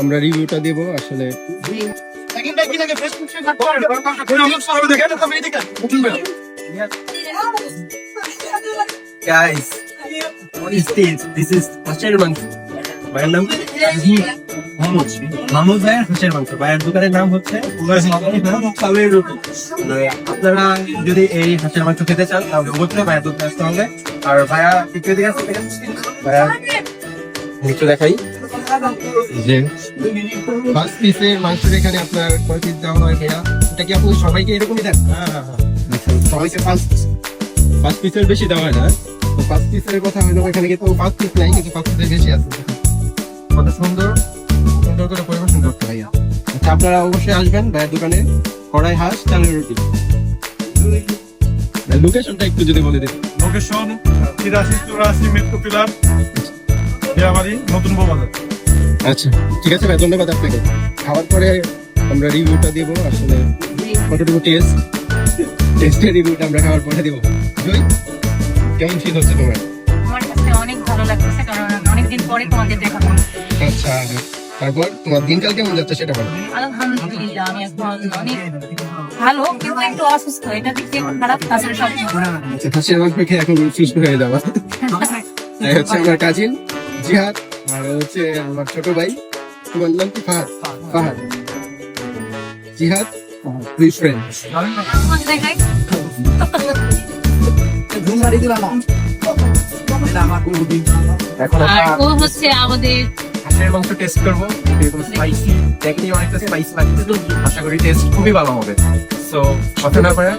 আমরা রিভিউটা দেব আসলে। Guys, what is this? This is হাঁসের মাংস। ভাইয়ের নাম মাহমুদ ভাইয়ের হাঁসের মাংস। ভাইয়ের দোকানের নাম হচ্ছে চালের রুটি। আপনারা যদি এই হাঁসের মাংস খেতে চান তাহলে অবশ্যই ভাইয়ের দোকানে আসতে হবে। আর ভাইয়া একটু দিকে আসতে ভাইয়া একটু দেখাই যে 5 পিসের মাংসের এখানে আপনার কয় পিস দেওয়া হয় ভাইয়া? এটা কি আপনি সবাইকে এরকমই দেন? সবাইকে 5 পিসের বেশি দেওয়া হয় না। তো 5 পিসের কথা হলো এখানে কিন্তু 5 পিস নাই, কিন্তু 5 পিসের বেশি আছে। কত সুন্দর সুন্দর করে পরিবেশন করতে ভাইয়া। আচ্ছা, আপনারা অবশ্যই আসবেন ভাইয়ের দোকানে। কড়াই হাঁস চালের রুটি। লোকেশনটা একটু যদি বলে দিন। লোকেশন 83-84 মেট্রো পিলার, দিয়াবাড়ি, নতুন বউবাজার। আচ্ছা, ঠিক আছে ভাই, ধন্যবাদ আপনাকে। খাওয়ার পরে আমরা রিভিউটা দিব আসলে কতটুকু টেস্টের রিভিউটা আমরা খাওয়ার পরে দিব। জয়, কেমন ফিল হচ্ছে তোমার? আমার কাছে অনেক ভালো লাগতেছে, কারণ অনেকদিন পরে তোমাদের দেখা হলো। আচ্ছা, তারপর তোমার দিনকাল কেমন যাচ্ছে সেটা বলো। আলহামদুলিল্লাহ, আমি এখন অনেক ভালো, কিন্তু একটু অসুস্থ। এটা দেখতে খারাপ, তাছাড়া সব আচ্ছা, হাসির মাংস খেয়ে এখন সুস্থ হয়ে যাওয়া। এই হচ্ছে আমার কাজিন জিহাদ, আর হচ্ছে আমার ছোট ভাই, তোমার নাম কি? ফাহাদ। জিহাদ, দুই ফ্রেন্ড। দেখাই। এখন আর ও হচ্ছে আমাদের হাঁসের মাংস টেস্ট করবো। এরকম স্পাইসি, দেখেই অনেকটা স্পাইসি লাগছে। আশা করি টেস্ট খুবই ভালো হবে। সো কথা না করে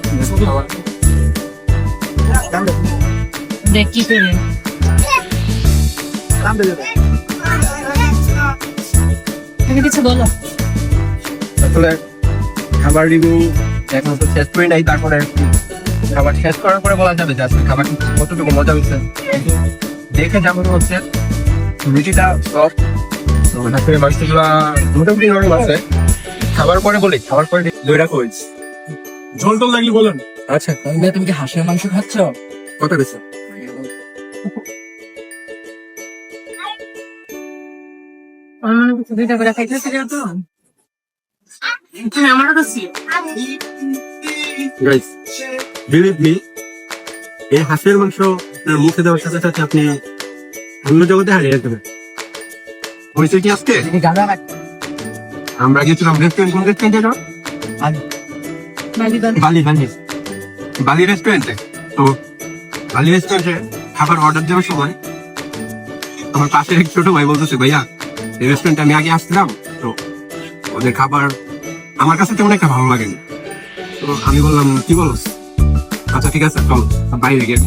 দেখ কি করে তুমি কিছু বলো। আসলে খাবার রিভিউ এখন তো শেষ করে নাই, তারপরে খাবার শেষ করার পরে বলা যাবে যে আসলে খাবার কতটুকু মজা হয়েছে। কিন্তু দেখে যেমন হচ্ছে রুটিটা সফট, তো হাঁসের মাংসগুলা মোটামুটি নরম আছে। খাবার পরে বলি, খাবার পরে দইটা কইছি। ঝোল টোল লাগলে বলেন। আচ্ছা, তুমি কি হাঁসের মাংস খাচ্ছ? কত বেশি? আমার মনে হচ্ছে দুইটা করে খাইতেছি তো আমারও কাছে গাইস, বিলিভ মি, এই হাঁসের মাংস আপনার মুখে দেওয়ার সাথে সাথে আপনি অন্য জগতে হারিয়ে যাবেন। হয়েছে কি আজকে আমরা গেছিলাম রেস্টুরেন্ট, কোন রেস্টুরেন্টে? বালি রেস্টুরেন্টে। তো বালি রেস্টুরেন্টে খাবার অর্ডার দেওয়ার সময় আমার পাশের এক ছোট ভাই বলতেছে, ভাইয়া এই রেস্টুরেন্টে আমি আগে আসছিলাম, তো ওদের খাবার আমার কাছে তেমন একটা ভালো লাগেনি। তো আমি বললাম, কি বলো? আচ্ছা ঠিক আছে, চল বাইরে গিয়ে।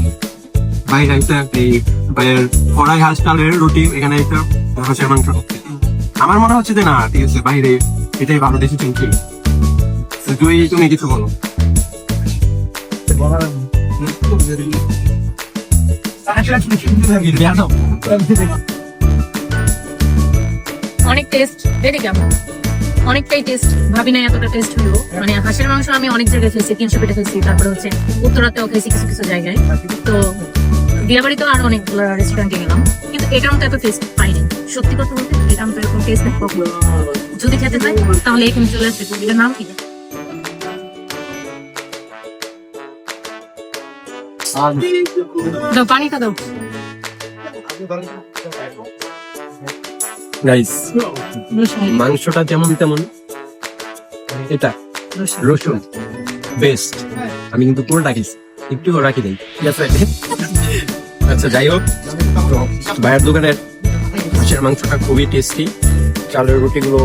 বাইরে একটা এই বাইরের কড়াই হাঁস চালের রুটি, এখানে একটা হাঁসের মাংস। আমার মনে হচ্ছে যে না, ঠিক আছে, বাইরে এটাই ভালো ডিসিশন ছিল। তুমি কিছু বলো। অনেক টেস্ট। দেখি কেমন, অনেকটাই টেস্ট। ভাবি না এতটা টেস্ট হলো। মানে হাঁসের মাংস আমি অনেক জায়গায় খেয়েছি, 300 পেটে খেয়েছি, তারপরে হচ্ছে উত্তরাতেও খেয়েছি কিছু কিছু জায়গায়। তো দিয়াবাড়িতেও আরো অনেক রেস্টুরেন্টে গেলাম, কিন্তু এটার মতো এত টেস্ট পাইনি। সত্যি কথা বলতে এটার মতো এরকম টেস্ট যদি খেতে চাই তাহলে এখানে চলে আসবে। এটার নাম কি? পানিটা দাও। গাইস, মাংসটা যেমন তেমন, এটা রসুন বেস্ট। আমি কিন্তু পুরোটা খেয়েছি, একটু রাখি দেই, ঠিক আছে? আচ্ছা, যাই হোক, তো ভাইয়ের দোকানের হাঁসের মাংসটা খুবই টেস্টি। চালের রুটিগুলো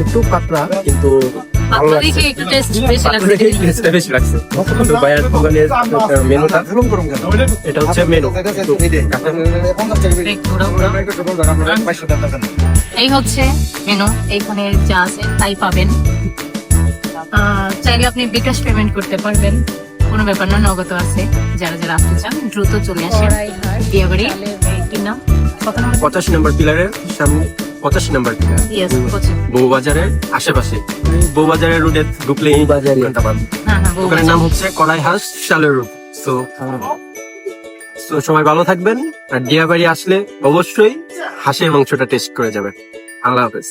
একটু পাতলা, কিন্তু ভালো লাগছে। টেস্টটা বেশি লাগছে। তো ভাইয়ের দোকানের মেনুটা, এটা হচ্ছে মেনু। এই হচ্ছে মেনু, এইখানে যা আছে তাই পাবেন। চাইলে আপনি বিকাশ পেমেন্ট করতে পারবেন, কোনো ব্যাপার না, নগদ আছে। যারা যারা আসতে চান দ্রুত চলে আসেন দিয়াবাড়ি। কি নাম? 85 নম্বর পিলারের সামনে, 85 নম্বর পিলার, বউবাজারের আশেপাশে। বউবাজারের রোডে ঢুকলেই দোকানটা পাবেন। দোকানের নাম হচ্ছে কড়াই হাঁস চালের রুটি। তো সবাই ভালো থাকবেন, আর দিয়াবাড়ি আসলে অবশ্যই হাঁসের মাংসটা টেস্ট করে যাবেন। আল্লাহ হাফেজ।